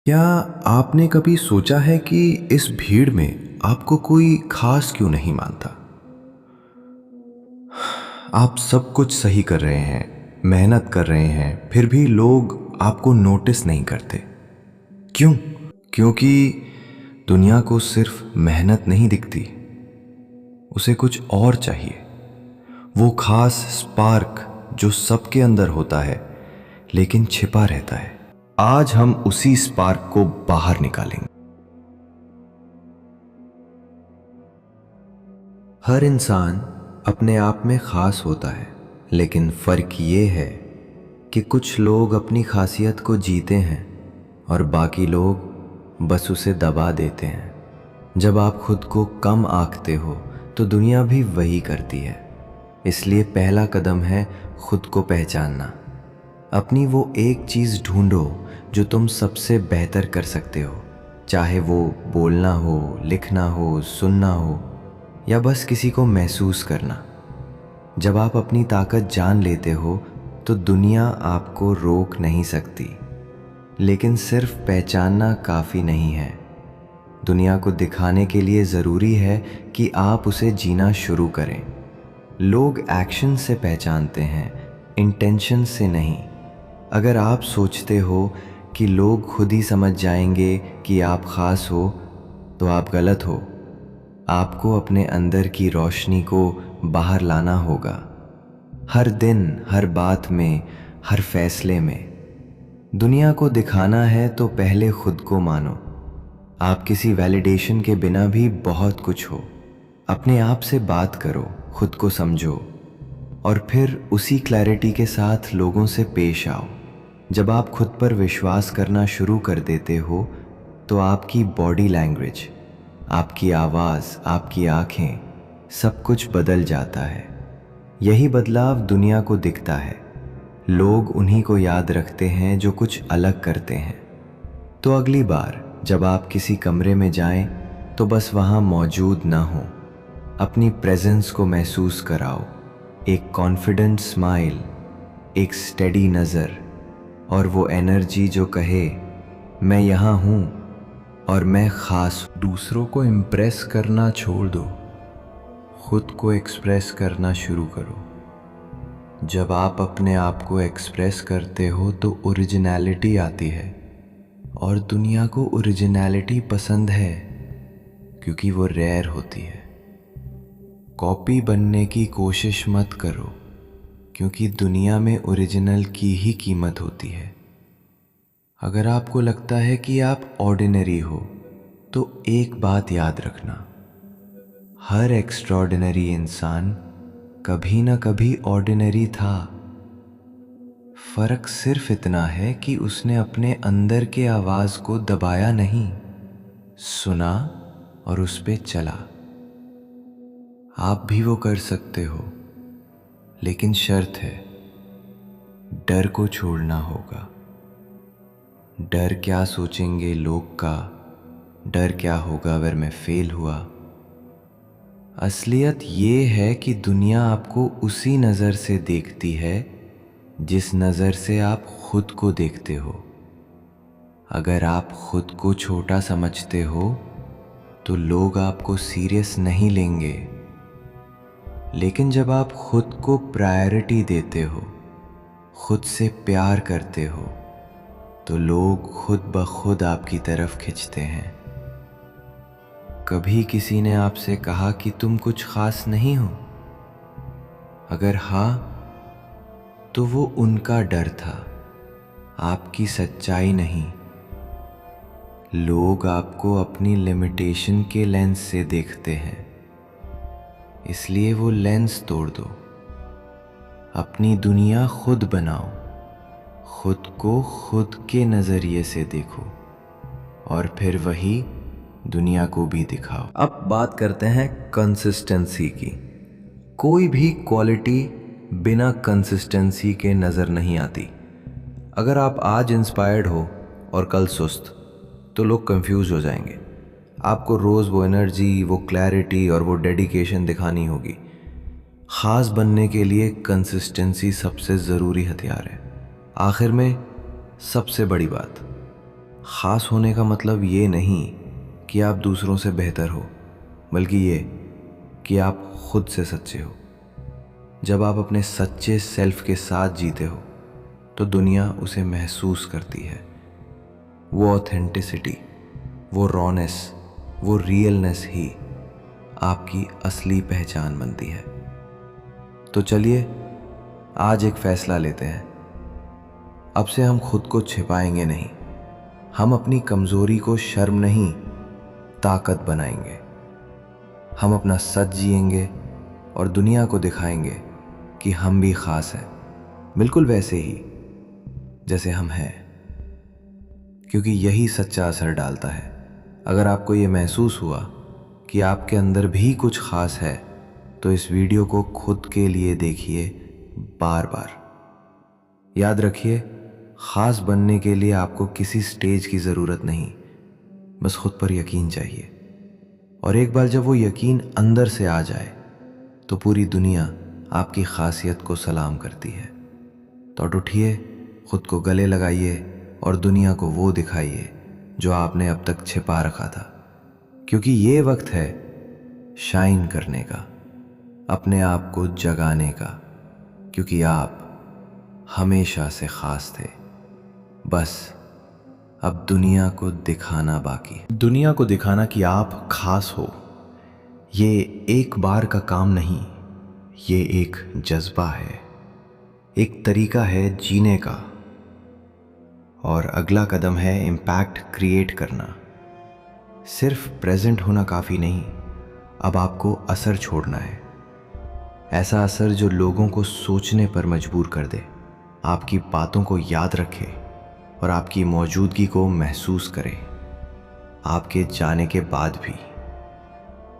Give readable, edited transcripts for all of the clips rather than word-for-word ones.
क्या आपने कभी सोचा है कि इस भीड़ में आपको कोई खास क्यों नहीं मानता? आप सब कुछ सही कर रहे हैं, मेहनत कर रहे हैं, फिर भी लोग आपको नोटिस नहीं करते। क्यों? क्योंकि दुनिया को सिर्फ मेहनत नहीं दिखती, उसे कुछ और चाहिए। वो खास स्पार्क जो सबके अंदर होता है, लेकिन छिपा रहता है। आज हम उसी स्पार्क को बाहर निकालेंगे। हर इंसान अपने आप में खास होता है, लेकिन फ़र्क ये है कि कुछ लोग अपनी खासियत को जीते हैं और बाकी लोग बस उसे दबा देते हैं। जब आप खुद को कम आंकते हो तो दुनिया भी वही करती है। इसलिए पहला कदम है खुद को पहचानना। अपनी वो एक चीज़ ढूंढो जो तुम सबसे बेहतर कर सकते हो, चाहे वो बोलना हो, लिखना हो, सुनना हो या बस किसी को महसूस करना। जब आप अपनी ताकत जान लेते हो तो दुनिया आपको रोक नहीं सकती। लेकिन सिर्फ पहचानना काफ़ी नहीं है। दुनिया को दिखाने के लिए ज़रूरी है कि आप उसे जीना शुरू करें। लोग एक्शन से पहचानते हैं, इंटेंशन से नहीं। अगर आप सोचते हो कि लोग खुद ही समझ जाएंगे कि आप ख़ास हो, तो आप गलत हो। आपको अपने अंदर की रोशनी को बाहर लाना होगा। हर दिन, हर बात में, हर फैसले में। दुनिया को दिखाना है तो पहले खुद को मानो। आप किसी वैलिडेशन के बिना भी बहुत कुछ हो। अपने आप से बात करो, खुद को समझो और फिर उसी क्लैरिटी के साथ लोगों से पेश आओ। जब आप खुद पर विश्वास करना शुरू कर देते हो तो आपकी बॉडी लैंग्वेज, आपकी आवाज़, आपकी आँखें, सब कुछ बदल जाता है। यही बदलाव दुनिया को दिखता है। लोग उन्हीं को याद रखते हैं जो कुछ अलग करते हैं। तो अगली बार जब आप किसी कमरे में जाएं तो बस वहाँ मौजूद ना हो, अपनी प्रेजेंस को महसूस कराओ। एक कॉन्फिडेंट स्माइल, एक स्टेडी नज़र और वो एनर्जी जो कहे मैं यहाँ हूँ और मैं ख़ास हूँ। दूसरों को इम्प्रेस करना छोड़ दो, खुद को एक्सप्रेस करना शुरू करो। जब आप अपने आप को एक्सप्रेस करते हो तो ओरिजिनलिटी आती है, और दुनिया को ओरिजिनलिटी पसंद है क्योंकि वो रेयर होती है। कॉपी बनने की कोशिश मत करो, क्योंकि दुनिया में ओरिजिनल की ही कीमत होती है। अगर आपको लगता है कि आप ऑर्डिनरी हो तो एक बात याद रखना, हर एक्स्ट्राऑर्डिनरी इंसान कभी ना कभी ऑर्डिनरी था। फर्क सिर्फ इतना है कि उसने अपने अंदर के आवाज को दबाया नहीं, सुना और उस पे चला। आप भी वो कर सकते हो, लेकिन शर्त है, डर को छोड़ना होगा। डर क्या सोचेंगे लोग का, डर क्या होगा अगर मैं फेल हुआ। असलियत ये है कि दुनिया आपको उसी नज़र से देखती है जिस नज़र से आप खुद को देखते हो। अगर आप खुद को छोटा समझते हो तो लोग आपको सीरियस नहीं लेंगे। लेकिन जब आप खुद को प्रायोरिटी देते हो, खुद से प्यार करते हो, तो लोग खुद ब खुद आपकी तरफ खिंचते हैं। कभी किसी ने आपसे कहा कि तुम कुछ खास नहीं हो? अगर हाँ, तो वो उनका डर था, आपकी सच्चाई नहीं। लोग आपको अपनी लिमिटेशन के लेंस से देखते हैं, इसलिए वो लेंस तोड़ दो। अपनी दुनिया खुद बनाओ, खुद को खुद के नज़रिए से देखो और फिर वही दुनिया को भी दिखाओ। अब बात करते हैं कंसिस्टेंसी की। कोई भी क्वालिटी बिना कंसिस्टेंसी के नज़र नहीं आती। अगर आप आज इंस्पायर्ड हो और कल सुस्त, तो लोग कंफ्यूज हो जाएंगे। आपको रोज़ वो एनर्जी, वो क्लैरिटी और वो डेडिकेशन दिखानी होगी। ख़ास बनने के लिए कंसिस्टेंसी सबसे ज़रूरी हथियार है। आखिर में सबसे बड़ी बात, ख़ास होने का मतलब ये नहीं कि आप दूसरों से बेहतर हो, बल्कि ये कि आप खुद से सच्चे हो। जब आप अपने सच्चे सेल्फ के साथ जीते हो तो दुनिया उसे महसूस करती है। वो ऑथेंटिसिटी, वो रॉनेस, वो रियलनेस ही आपकी असली पहचान बनती है। तो चलिए आज एक फैसला लेते हैं। अब से हम खुद को छिपाएंगे नहीं, हम अपनी कमज़ोरी को शर्म नहीं ताकत बनाएंगे। हम अपना सच जिएंगे और दुनिया को दिखाएंगे कि हम भी ख़ास हैं, बिल्कुल वैसे ही जैसे हम हैं, क्योंकि यही सच्चा असर डालता है। अगर आपको ये महसूस हुआ कि आपके अंदर भी कुछ ख़ास है तो इस वीडियो को खुद के लिए देखिए बार बार। याद रखिए, ख़ास बनने के लिए आपको किसी स्टेज की ज़रूरत नहीं, बस खुद पर यकीन चाहिए। और एक बार जब वो यकीन अंदर से आ जाए तो पूरी दुनिया आपकी खासियत को सलाम करती है। तो उठिए, खुद को गले लगाइए और दुनिया को वो दिखाइए जो आपने अब तक छिपा रखा था, क्योंकि ये वक्त है शाइन करने का, अपने आप को जगाने का, क्योंकि आप हमेशा से ख़ास थे। बस अब दुनिया को दिखाना बाकी है। दुनिया को दिखाना कि आप खास हो, ये एक बार का काम नहीं, ये एक जज्बा है, एक तरीका है जीने का। और अगला कदम है इम्पैक्ट क्रिएट करना। सिर्फ प्रेजेंट होना काफ़ी नहीं, अब आपको असर छोड़ना है। ऐसा असर जो लोगों को सोचने पर मजबूर कर दे, आपकी बातों को याद रखे और आपकी मौजूदगी को महसूस करे आपके जाने के बाद भी।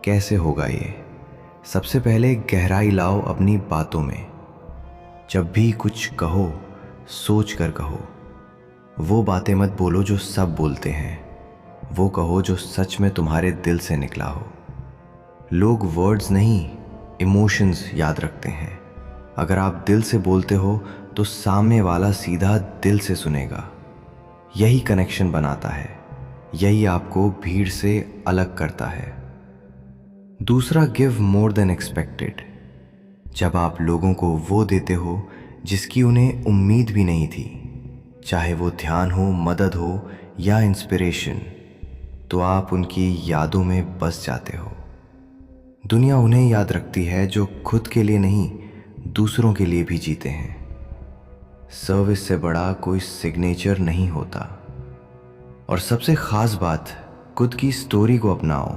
कैसे होगा ये? सबसे पहले गहराई लाओ अपनी बातों में। जब भी कुछ कहो, सोच कर कहो। वो बातें मत बोलो जो सब बोलते हैं, वो कहो जो सच में तुम्हारे दिल से निकला हो। लोग वर्ड्स नहीं, इमोशंस याद रखते हैं। अगर आप दिल से बोलते हो तो सामने वाला सीधा दिल से सुनेगा। यही कनेक्शन बनाता है, यही आपको भीड़ से अलग करता है। दूसरा, गिव मोर देन एक्सपेक्टेड। जब आप लोगों को वो देते हो जिसकी उन्हें उम्मीद भी नहीं थी, चाहे वो ध्यान हो, मदद हो या इंस्पिरेशन, तो आप उनकी यादों में बस जाते हो। दुनिया उन्हें याद रखती है जो खुद के लिए नहीं, दूसरों के लिए भी जीते हैं। सर्विस से बड़ा कोई सिग्नेचर नहीं होता। और सबसे ख़ास बात, खुद की स्टोरी को अपनाओ।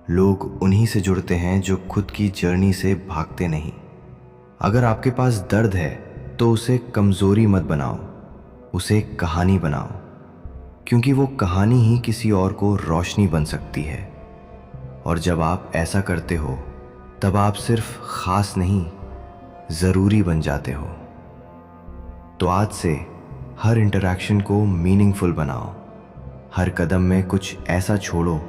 लोग उन्हीं से जुड़ते हैं जो खुद की जर्नी से भागते नहीं। अगर आपके पास दर्द है तो उसे कमज़ोरी मत बनाओ, उसे कहानी बनाओ, क्योंकि वो कहानी ही किसी और को रोशनी बन सकती है। और जब आप ऐसा करते हो तब आप सिर्फ ख़ास नहीं, ज़रूरी बन जाते हो। तो आज से हर इंटरैक्शन को मीनिंगफुल बनाओ। हर कदम में कुछ ऐसा छोड़ो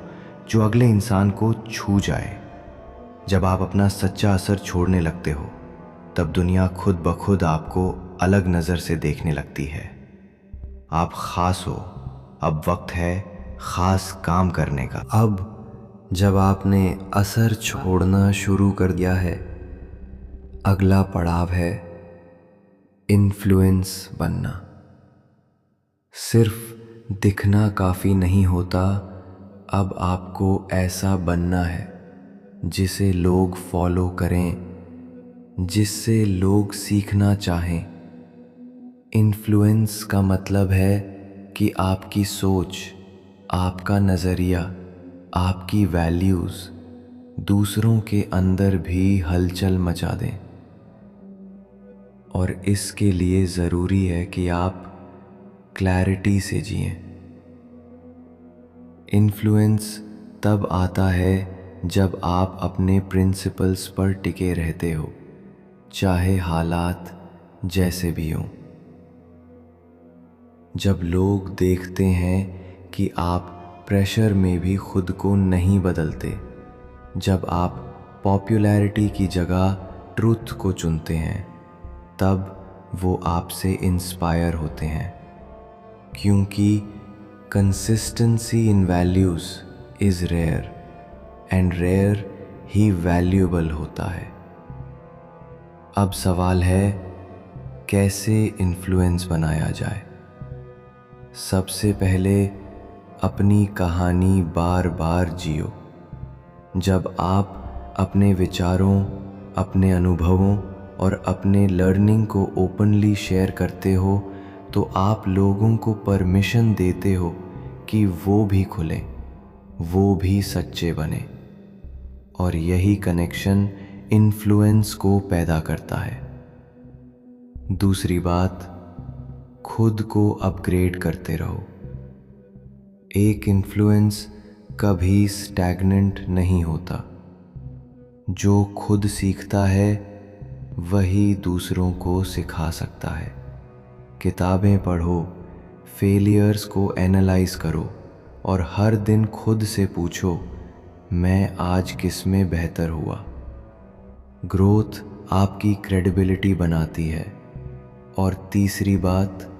जो अगले इंसान को छू जाए। जब आप अपना सच्चा असर छोड़ने लगते हो तब दुनिया खुद ब खुद आपको अलग नज़र से देखने लगती है। आप ख़ास हो, अब वक्त है ख़ास काम करने का। अब जब आपने असर छोड़ना शुरू कर दिया है, अगला पड़ाव है इन्फ्लुएंस बनना। सिर्फ दिखना काफ़ी नहीं होता, अब आपको ऐसा बनना है जिसे लोग फॉलो करें, जिससे लोग सीखना चाहें। इन्फ्लुएंस का मतलब है कि आपकी सोच, आपका नज़रिया, आपकी वैल्यूज़ दूसरों के अंदर भी हलचल मचा दें। और इसके लिए ज़रूरी है कि आप क्लैरिटी से जिएं। इन्फ्लुएंस तब आता है जब आप अपने प्रिंसिपल्स पर टिके रहते हो, चाहे हालात जैसे भी हों। जब लोग देखते हैं कि आप प्रेशर में भी खुद को नहीं बदलते, जब आप पॉपुलैरिटी की जगह ट्रूथ को चुनते हैं, तब वो आपसे इंस्पायर होते हैं, क्योंकि consistency in values is rare and rare ही वैल्यूएबल होता है। अब सवाल है, कैसे इन्फ्लुएंस बनाया जाए? सबसे पहले अपनी कहानी बार बार जियो। जब आप अपने विचारों, अपने अनुभवों और अपने लर्निंग को ओपनली शेयर करते हो तो आप लोगों को परमिशन देते हो कि वो भी खुलें, वो भी सच्चे बने। और यही कनेक्शन इन्फ्लुएंस को पैदा करता है। दूसरी बात, खुद को अपग्रेड करते रहो। एक इन्फ्लुएंस कभी स्टैग्नेंट नहीं होता। जो खुद सीखता है वही दूसरों को सिखा सकता है। किताबें पढ़ो, फेलियर्स को एनालाइज करो और हर दिन खुद से पूछो, मैं आज किस में बेहतर हुआ। ग्रोथ आपकी क्रेडिबिलिटी बनाती है। और तीसरी बात,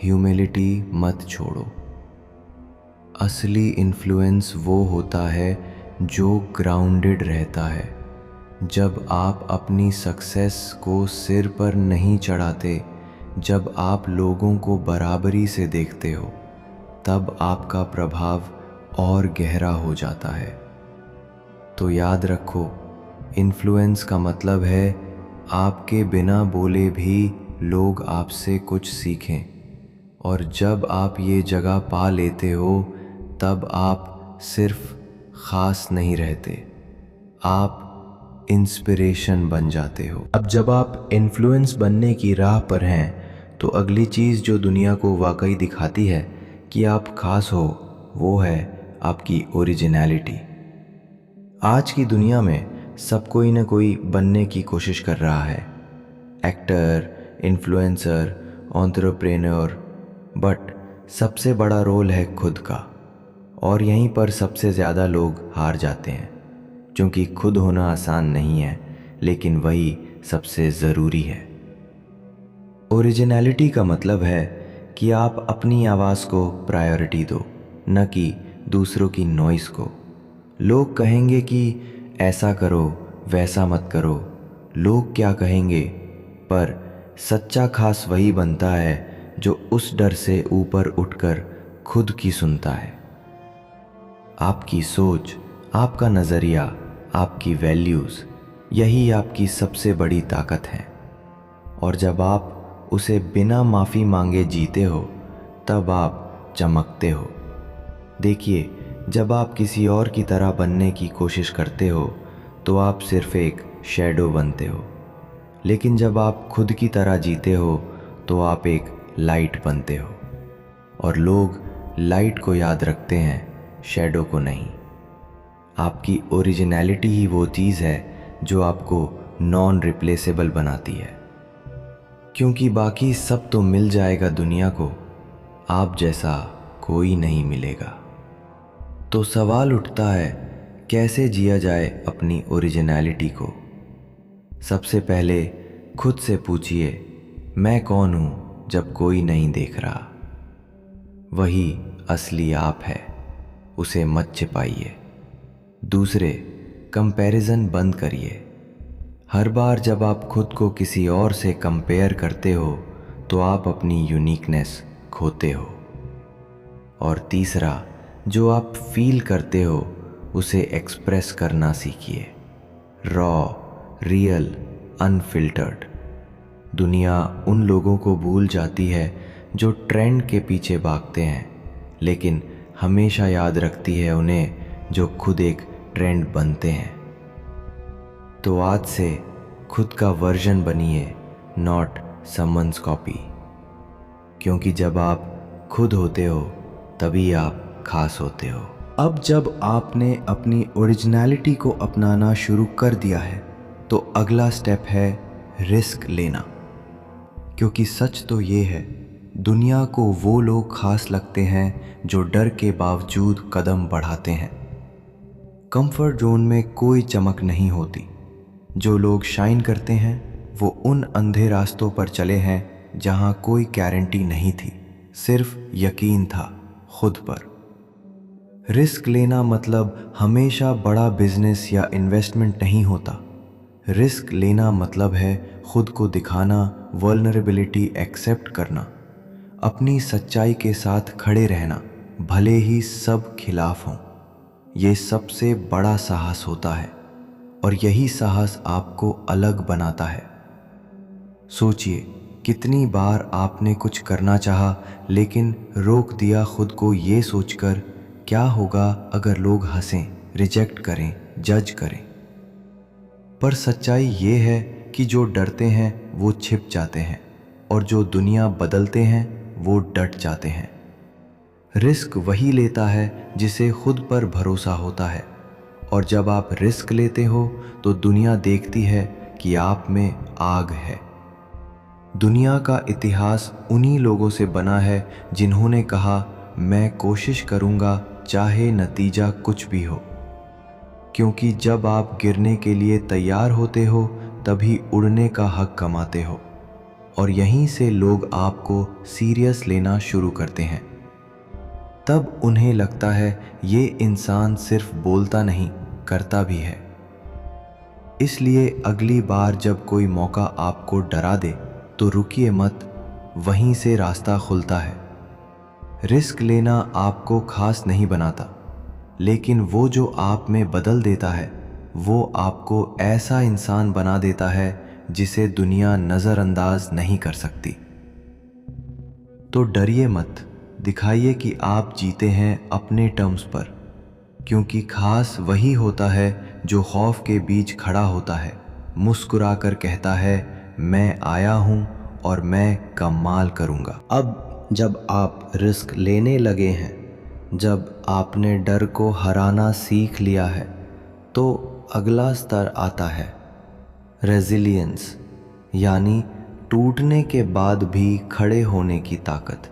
ह्यूमिलिटी मत छोड़ो। असली इन्फ्लुएंस वो होता है जो ग्राउंडेड रहता है। जब आप अपनी सक्सेस को सिर पर नहीं चढ़ाते, जब आप लोगों को बराबरी से देखते हो, तब आपका प्रभाव और गहरा हो जाता है। तो याद रखो, इन्फ्लुएंस का मतलब है आपके बिना बोले भी लोग आपसे कुछ सीखें। और जब आप ये जगह पा लेते हो, तब आप सिर्फ ख़ास नहीं रहते, आप इंस्पिरेशन बन जाते हो। अब जब आप इन्फ्लुएंस बनने की राह पर हैं, तो अगली चीज़ जो दुनिया को वाकई दिखाती है कि आप खास हो, वो है आपकी ओरिजिनलिटी। आज की दुनिया में सब कोई ना कोई बनने की कोशिश कर रहा है। एक्टर, इन्फ्लुएंसर, एंटरप्रेन्योर, बट सबसे बड़ा रोल है खुद का। और यहीं पर सबसे ज़्यादा लोग हार जाते हैं, क्योंकि खुद होना आसान नहीं है, लेकिन वही सबसे ज़रूरी है। ओरिजिनलिटी का मतलब है कि आप अपनी आवाज़ को प्रायोरिटी दो, न कि दूसरों की नॉइस को। लोग कहेंगे कि ऐसा करो, वैसा मत करो, लोग क्या कहेंगे, पर सच्चा खास वही बनता है जो उस डर से ऊपर उठकर खुद की सुनता है। आपकी सोच, आपका नज़रिया, आपकी वैल्यूज़, यही आपकी सबसे बड़ी ताकत है। और जब आप उसे बिना माफ़ी मांगे जीते हो, तब आप चमकते हो। देखिए, जब आप किसी और की तरह बनने की कोशिश करते हो, तो आप सिर्फ एक शैडो बनते हो। लेकिन जब आप खुद की तरह जीते हो, तो आप एक लाइट बनते हो। और लोग लाइट को याद रखते हैं, शैडो को नहीं। आपकी ओरिजिनलिटी ही वो चीज़ है जो आपको नॉन रिप्लेसेबल बनाती है। क्योंकि बाकी सब तो मिल जाएगा दुनिया को, आप जैसा कोई नहीं मिलेगा। तो सवाल उठता है, कैसे जिया जाए अपनी ओरिजिनलिटी को? सबसे पहले खुद से पूछिए, मैं कौन हूँ जब कोई नहीं देख रहा? वही असली आप है, उसे मत छिपाइए। दूसरे, कंपैरिजन बंद करिए। हर बार जब आप खुद को किसी और से कंपेयर करते हो, तो आप अपनी यूनिकनेस खोते हो। और तीसरा, जो आप फील करते हो उसे एक्सप्रेस करना सीखिए। Raw, real, unfiltered. दुनिया उन लोगों को भूल जाती है जो ट्रेंड के पीछे भागते हैं, लेकिन हमेशा याद रखती है उन्हें जो खुद एक ट्रेंड बनते हैं। तो आज से खुद का वर्जन बनिए, नॉट समवन्स कॉपी। क्योंकि जब आप खुद होते हो, तभी आप खास होते हो। अब जब आपने अपनी ओरिजिनलिटी को अपनाना शुरू कर दिया है, तो अगला स्टेप है रिस्क लेना। क्योंकि सच तो ये है, दुनिया को वो लोग खास लगते हैं जो डर के बावजूद कदम बढ़ाते हैं। कंफर्ट जोन में कोई चमक नहीं होती। जो लोग शाइन करते हैं वो उन अंधे रास्तों पर चले हैं जहां कोई गारंटी नहीं थी, सिर्फ यकीन था, खुद पर। रिस्क लेना मतलब हमेशा बड़ा बिजनेस या इन्वेस्टमेंट नहीं होता। रिस्क लेना मतलब है खुद को दिखाना, वल्नरेबिलिटी एक्सेप्ट करना, अपनी सच्चाई के साथ खड़े रहना, भले ही सब खिलाफ हों। ये सबसे बड़ा साहस होता है और यही साहस आपको अलग बनाता है। सोचिए, कितनी बार आपने कुछ करना चाहा लेकिन रोक दिया खुद को ये सोचकर क्या होगा अगर लोग हंसें, रिजेक्ट करें, जज करें। पर सच्चाई ये है कि जो डरते हैं वो छिप जाते हैं और जो दुनिया बदलते हैं वो डट जाते हैं। रिस्क वही लेता है जिसे खुद पर भरोसा होता है, और जब आप रिस्क लेते हो तो दुनिया देखती है कि आप में आग है। दुनिया का इतिहास उन्हीं लोगों से बना है जिन्होंने कहा, मैं कोशिश करूंगा चाहे नतीजा कुछ भी हो। क्योंकि जब आप गिरने के लिए तैयार होते हो तभी उड़ने का हक कमाते हो, और यहीं से लोग आपको सीरियस लेना शुरू करते हैं। तब उन्हें लगता है ये इंसान सिर्फ बोलता नहीं, करता भी है। इसलिए अगली बार जब कोई मौका आपको डरा दे तो रुकिए मत, वहीं से रास्ता खुलता है। रिस्क लेना आपको खास नहीं बनाता, लेकिन वो जो आप में बदल देता है वो आपको ऐसा इंसान बना देता है जिसे दुनिया नज़रअंदाज नहीं कर सकती। तो डरिए मत, दिखाइए कि आप जीते हैं अपने टर्म्स पर, क्योंकि खास वही होता है जो खौफ के बीच खड़ा होता है, मुस्कुराकर कहता है, मैं आया हूँ और मैं कमाल करूँगा। अब जब आप रिस्क लेने लगे हैं, जब आपने डर को हराना सीख लिया है, तो अगला स्तर आता है रेजिलियंस, यानी टूटने के बाद भी खड़े होने की ताकत।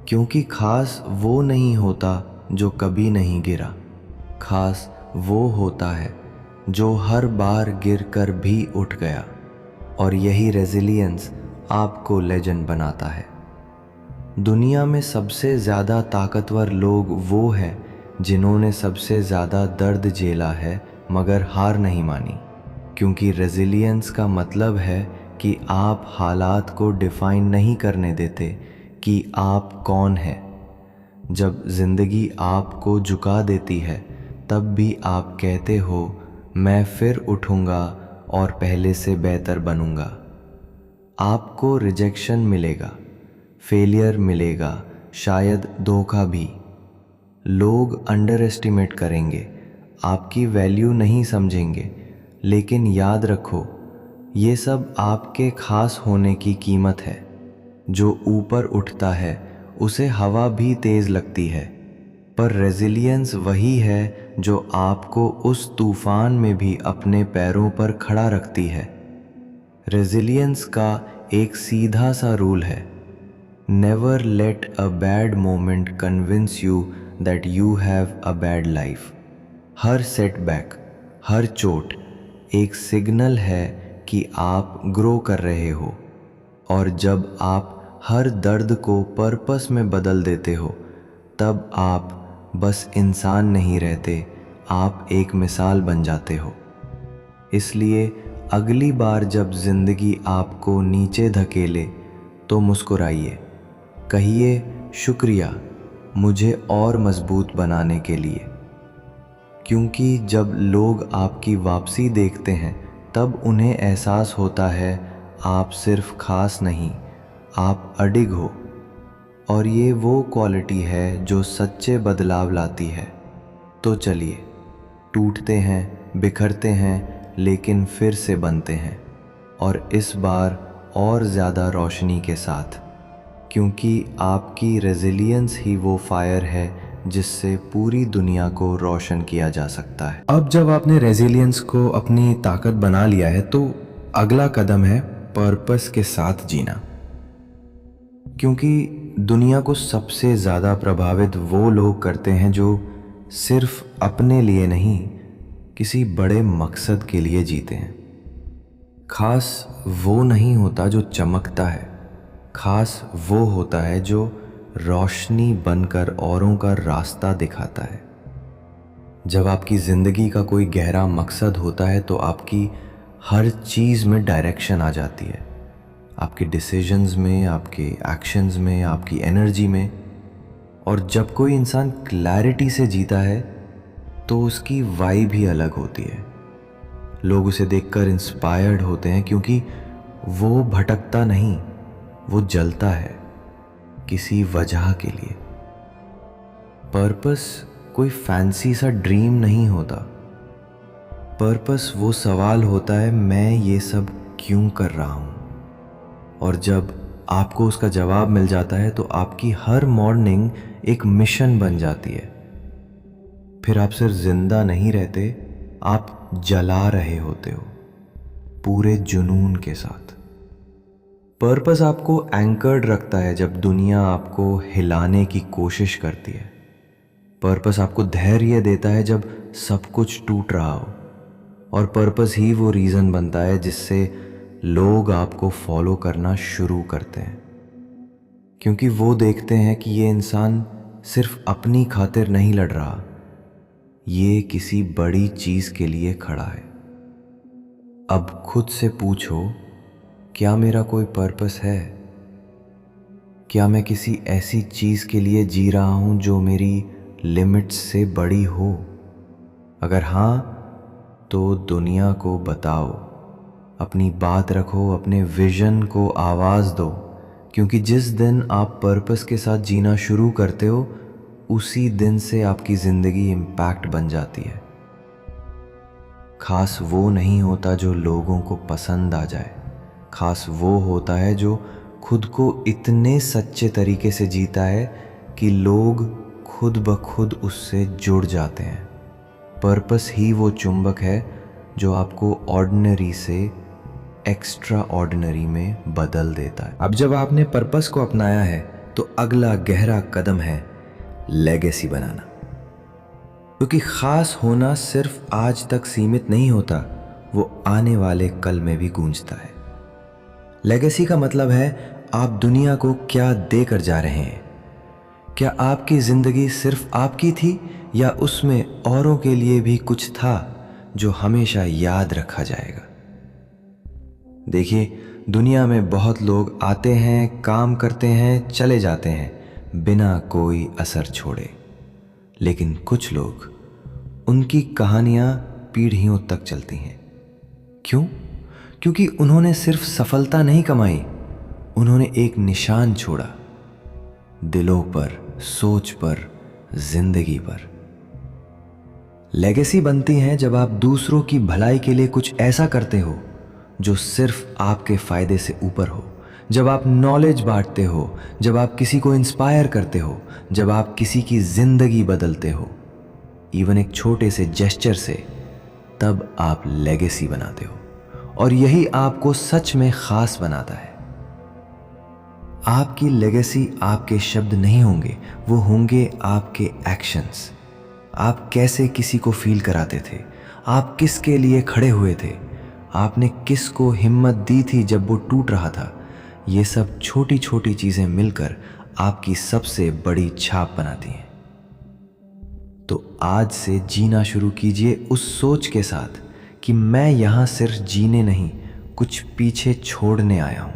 क्योंकि खास वो नहीं होता जो कभी नहीं गिरा, खास वो होता है जो हर बार गिरकर भी उठ गया। और यही रेजिलियंस आपको लेजेंड बनाता है। दुनिया में सबसे ज़्यादा ताकतवर लोग वो हैं जिन्होंने सबसे ज़्यादा दर्द झेला है मगर हार नहीं मानी। क्योंकि रेजिलियंस का मतलब है कि आप हालात को डिफ़ाइन नहीं करने देते कि आप कौन हैं। जब ज़िंदगी आपको झुका देती है तब भी आप कहते हो, मैं फिर उठूँगा और पहले से बेहतर बनूँगा। आपको रिजेक्शन मिलेगा, फेलियर मिलेगा, शायद धोखा भी। लोग अंडर एस्टिमेट करेंगे, आपकी वैल्यू नहीं समझेंगे, लेकिन याद रखो ये सब आपके खास होने की कीमत है। जो ऊपर उठता है उसे हवा भी तेज़ लगती है, पर रेजिलियंस वही है जो आपको उस तूफान में भी अपने पैरों पर खड़ा रखती है। रेजिलियंस का एक सीधा सा रूल है, never let a bad moment convince you that you have a bad life. हर सेटबैक, हर चोट एक सिग्नल है कि आप ग्रो कर रहे हो। और जब आप हर दर्द को पर्पस में बदल देते हो तब आप बस इंसान नहीं रहते, आप एक मिसाल बन जाते हो। इसलिए अगली बार जब ज़िंदगी आपको नीचे धकेले तो मुस्कुराइए, कहिए शुक्रिया मुझे और मजबूत बनाने के लिए। क्योंकि जब लोग आपकी वापसी देखते हैं तब उन्हें एहसास होता है आप सिर्फ खास नहीं, आप अडिग हो। और ये वो क्वालिटी है जो सच्चे बदलाव लाती है। तो चलिए, टूटते हैं, बिखरते हैं, लेकिन फिर से बनते हैं, और इस बार और ज़्यादा रोशनी के साथ। क्योंकि आपकी रेजिलियंस ही वो फायर है जिससे पूरी दुनिया को रोशन किया जा सकता है। अब जब आपने रेजिलियंस को अपनी ताकत बना लिया है तो अगला कदम है पर्पस के साथ जीना। क्योंकि दुनिया को सबसे ज़्यादा प्रभावित वो लोग करते हैं जो सिर्फ अपने लिए नहीं, किसी बड़े मकसद के लिए जीते हैं। खास वो नहीं होता जो चमकता है, खास वो होता है जो रोशनी बनकर औरों का रास्ता दिखाता है। जब आपकी ज़िंदगी का कोई गहरा मकसद होता है तो आपकी हर चीज़ में डायरेक्शन आ जाती है, आपके डिसीजंस में, आपके एक्शंस में, आपकी एनर्जी में। और जब कोई इंसान क्लैरिटी से जीता है तो उसकी वाइब ही अलग होती है। लोग उसे देखकर इंस्पायर्ड होते हैं क्योंकि वो भटकता नहीं, वो जलता है किसी वजह के लिए। पर्पस कोई फैंसी सा ड्रीम नहीं होता। पर्पस वो सवाल होता है, मैं ये सब क्यों कर रहा हूँ? और जब आपको उसका जवाब मिल जाता है तो आपकी हर मॉर्निंग एक मिशन बन जाती है। फिर आप सिर्फ जिंदा नहीं रहते, आप जला रहे होते हो पूरे जुनून के साथ। पर्पस आपको एंकर्ड रखता है जब दुनिया आपको हिलाने की कोशिश करती है। पर्पस आपको धैर्य देता है जब सब कुछ टूट रहा हो। और पर्पस ही वो रीज़न बनता है जिससे लोग आपको फॉलो करना शुरू करते हैं, क्योंकि वो देखते हैं कि ये इंसान सिर्फ अपनी खातिर नहीं लड़ रहा, ये किसी बड़ी चीज़ के लिए खड़ा है। अब खुद से पूछो, क्या मेरा कोई पर्पस है? क्या मैं किसी ऐसी चीज़ के लिए जी रहा हूँ जो मेरी लिमिट्स से बड़ी हो? अगर हाँ, तो दुनिया को बताओ, अपनी बात रखो, अपने विजन को आवाज़ दो, क्योंकि जिस दिन आप पर्पस के साथ जीना शुरू करते हो उसी दिन से आपकी ज़िंदगी इम्पैक्ट बन जाती है। खास वो नहीं होता जो लोगों को पसंद आ जाए, खास वो होता है जो खुद को इतने सच्चे तरीके से जीता है कि लोग खुद ब खुद उससे जुड़ जाते हैं। पर्पस ही वो चुंबक है जो आपको ऑर्डिनरी से एक्स्ट्रा ऑर्डिनरी में बदल देता है। अब जब आपने पर्पस को अपनाया है तो अगला गहरा कदम है लेगेसी बनाना। क्योंकि खास होना सिर्फ आज तक सीमित नहीं होता, वो आने वाले कल में भी गूंजता है। लेगेसी का मतलब है आप दुनिया को क्या देकर जा रहे हैं। क्या आपकी ज़िंदगी सिर्फ आपकी थी या उसमें औरों के लिए भी कुछ था जो हमेशा याद रखा जाएगा? देखिए, दुनिया में बहुत लोग आते हैं, काम करते हैं, चले जाते हैं बिना कोई असर छोड़े। लेकिन कुछ लोग, उनकी कहानियाँ पीढ़ियों तक चलती हैं। क्यों? क्योंकि उन्होंने सिर्फ सफलता नहीं कमाई, उन्होंने एक निशान छोड़ा, दिलों पर, सोच पर, जिंदगी पर। लेगेसी बनती है जब आप दूसरों की भलाई के लिए कुछ ऐसा करते हो जो सिर्फ आपके फायदे से ऊपर हो, जब आप नॉलेज बांटते हो, जब आप किसी को इंस्पायर करते हो, जब आप किसी की जिंदगी बदलते हो, इवन एक छोटे से जेस्चर से, तब आप लेगेसी बनाते हो। और यही आपको सच में खास बनाता है। आपकी लेगेसी आपके शब्द नहीं होंगे, वो होंगे आपके एक्शंस। आप कैसे किसी को फील कराते थे, आप किसके लिए खड़े हुए थे, आपने किसको हिम्मत दी थी जब वो टूट रहा था। ये सब छोटी छोटी चीज़ें मिलकर आपकी सबसे बड़ी छाप बनाती हैं। तो आज से जीना शुरू कीजिए उस सोच के साथ कि मैं यहाँ सिर्फ जीने नहीं, कुछ पीछे छोड़ने आया हूँ।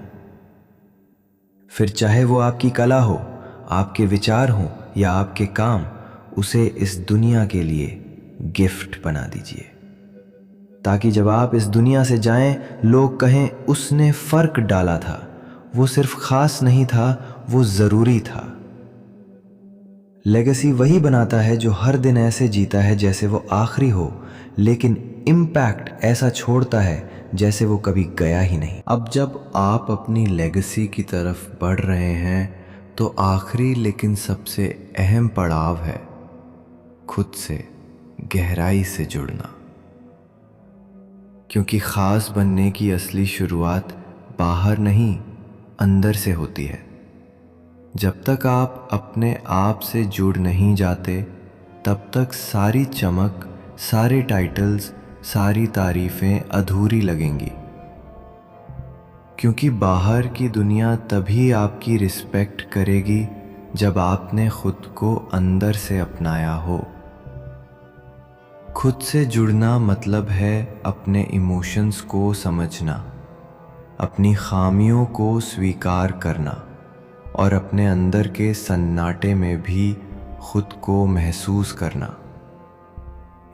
फिर चाहे वो आपकी कला हो, आपके विचार हो या आपके काम, उसे इस दुनिया के लिए गिफ्ट बना दीजिए, ताकि जब आप इस दुनिया से जाएं, लोग कहें उसने फर्क डाला था, वो सिर्फ खास नहीं था, वो ज़रूरी था। लेगेसी वही बनाता है जो हर दिन ऐसे जीता है जैसे वो आखिरी हो, लेकिन इम्पैक्ट ऐसा छोड़ता है जैसे वो कभी गया ही नहीं। अब जब आप अपनी लेगेसी की तरफ बढ़ रहे हैं तो आखिरी लेकिन सबसे अहम पड़ाव है खुद से गहराई से जुड़ना। क्योंकि ख़ास बनने की असली शुरुआत बाहर नहीं, अंदर से होती है। जब तक आप अपने आप से जुड़ नहीं जाते, तब तक सारी चमक, सारे टाइटल्स, सारी तारीफ़ें अधूरी लगेंगी। क्योंकि बाहर की दुनिया तभी आपकी रिस्पेक्ट करेगी जब आपने खुद को अंदर से अपनाया हो। खुद से जुड़ना मतलब है अपने इमोशंस को समझना, अपनी खामियों को स्वीकार करना और अपने अंदर के सन्नाटे में भी खुद को महसूस करना।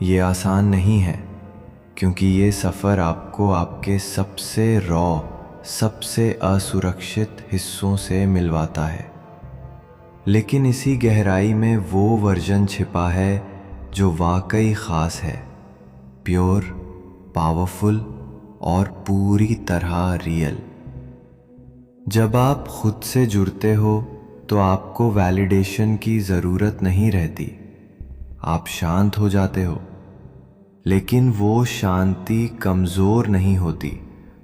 ये आसान नहीं है, क्योंकि ये सफ़र आपको आपके सबसे रॉ, सबसे असुरक्षित हिस्सों से मिलवाता है। लेकिन इसी गहराई में वो वर्जन छिपा है जो वाकई ख़ास है, प्योर, पावरफुल और पूरी तरह रियल। जब आप खुद से जुड़ते हो तो आपको वैलिडेशन की ज़रूरत नहीं रहती। आप शांत हो जाते हो, लेकिन वो शांति कमज़ोर नहीं होती,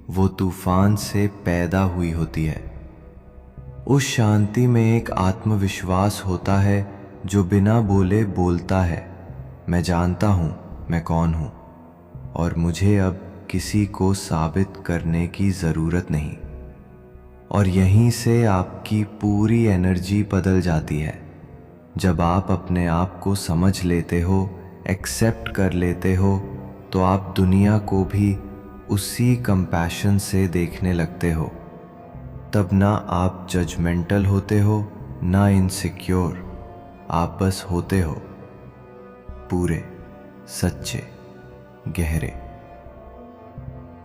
वो तूफान से पैदा हुई होती है। उस शांति में एक आत्मविश्वास होता है जो बिना बोले बोलता है, मैं जानता हूँ मैं कौन हूँ और मुझे अब किसी को साबित करने की ज़रूरत नहीं। और यहीं से आपकी पूरी एनर्जी बदल जाती है। जब आप अपने आप को समझ लेते हो, एक्सेप्ट कर लेते हो, तो आप दुनिया को भी उसी कंपैशन से देखने लगते हो। तब ना आप जजमेंटल होते हो, ना इनसिक्योर, आप बस होते हो, पूरे, सच्चे, गहरे।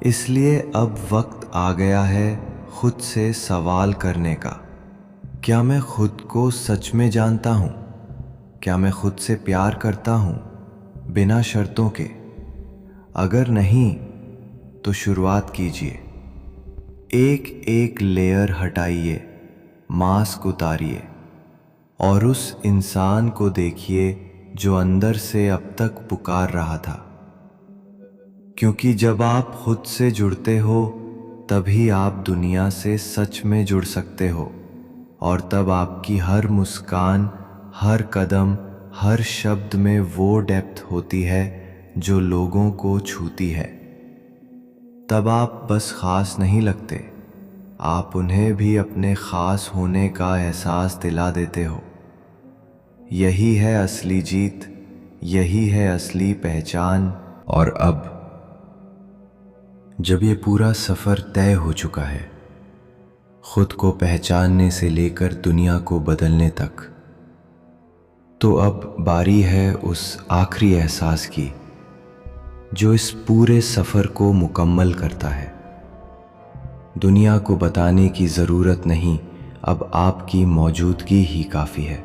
इसलिए अब वक्त आ गया है खुद से सवाल करने का। क्या मैं खुद को सच में जानता हूँ? क्या मैं खुद से प्यार करता हूँ बिना शर्तों के? अगर नहीं तो शुरुआत कीजिए। एक एक लेयर हटाइए, मास्क उतारिए और उस इंसान को देखिए जो अंदर से अब तक पुकार रहा था। क्योंकि जब आप खुद से जुड़ते हो तभी आप दुनिया से सच में जुड़ सकते हो, और तब आपकी हर मुस्कान, हर कदम, हर शब्द में वो डेप्थ होती है जो लोगों को छूती है। तब आप बस खास नहीं लगते, आप उन्हें भी अपने खास होने का एहसास दिला देते हो। यही है असली जीत, यही है असली पहचान। और अब जब ये पूरा सफ़र तय हो चुका है, खुद को पहचानने से लेकर दुनिया को बदलने तक, तो अब बारी है उस आखिरी एहसास की जो इस पूरे सफ़र को मुकम्मल करता है। दुनिया को बताने की ज़रूरत नहीं, अब आपकी मौजूदगी ही काफ़ी है।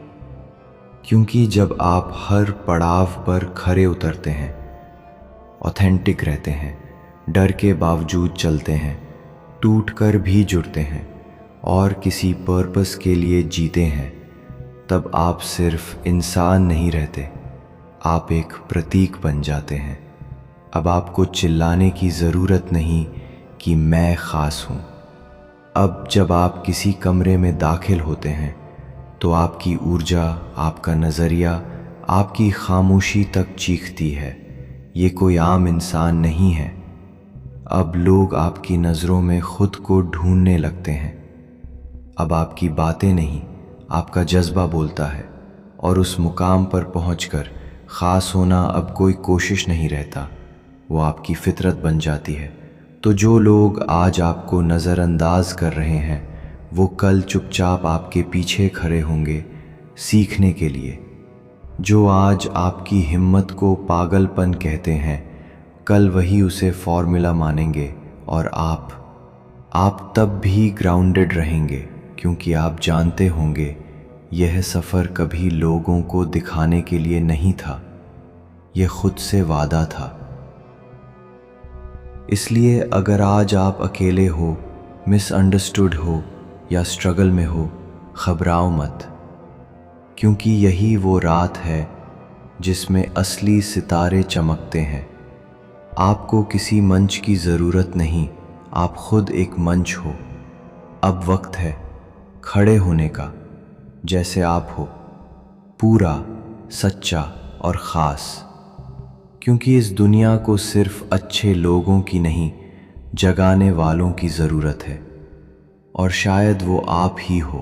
क्योंकि जब आप हर पड़ाव पर खरे उतरते हैं, ऑथेंटिक रहते हैं, डर के बावजूद चलते हैं, टूट कर भी जुड़ते हैं और किसी पर्पस के लिए जीते हैं, तब आप सिर्फ इंसान नहीं रहते, आप एक प्रतीक बन जाते हैं। अब आपको चिल्लाने की ज़रूरत नहीं कि मैं ख़ास हूँ। अब जब आप किसी कमरे में दाखिल होते हैं तो आपकी ऊर्जा, आपका नज़रिया, आपकी खामोशी तक चीखती है, ये कोई आम इंसान नहीं है। अब लोग आपकी नज़रों में खुद को ढूंढने लगते हैं। अब आपकी बातें नहीं, आपका जज्बा बोलता है, और उस मुकाम पर पहुंचकर ख़ास होना अब कोई कोशिश नहीं रहता, वो आपकी फितरत बन जाती है। तो जो लोग आज आपको नज़रअंदाज कर रहे हैं, वो कल चुपचाप आपके पीछे खड़े होंगे सीखने के लिए। जो आज आपकी हिम्मत को पागलपन कहते हैं, कल वही उसे फॉर्मूला मानेंगे, और आप तब भी ग्राउंडेड रहेंगे, क्योंकि आप जानते होंगे यह सफ़र कभी लोगों को दिखाने के लिए नहीं था, यह खुद से वादा था। इसलिए अगर आज आप अकेले हो, मिसअंडरस्टूड हो या स्ट्रगल में हो, घबराओ मत, क्योंकि यही वो रात है जिसमें असली सितारे चमकते हैं। आपको किसी मंच की ज़रूरत नहीं, आप खुद एक मंच हो। अब वक्त है खड़े होने का, जैसे आप हो, पूरा, सच्चा और ख़ास। क्योंकि इस दुनिया को सिर्फ अच्छे लोगों की नहीं, जगाने वालों की ज़रूरत है, और शायद वो आप ही हो।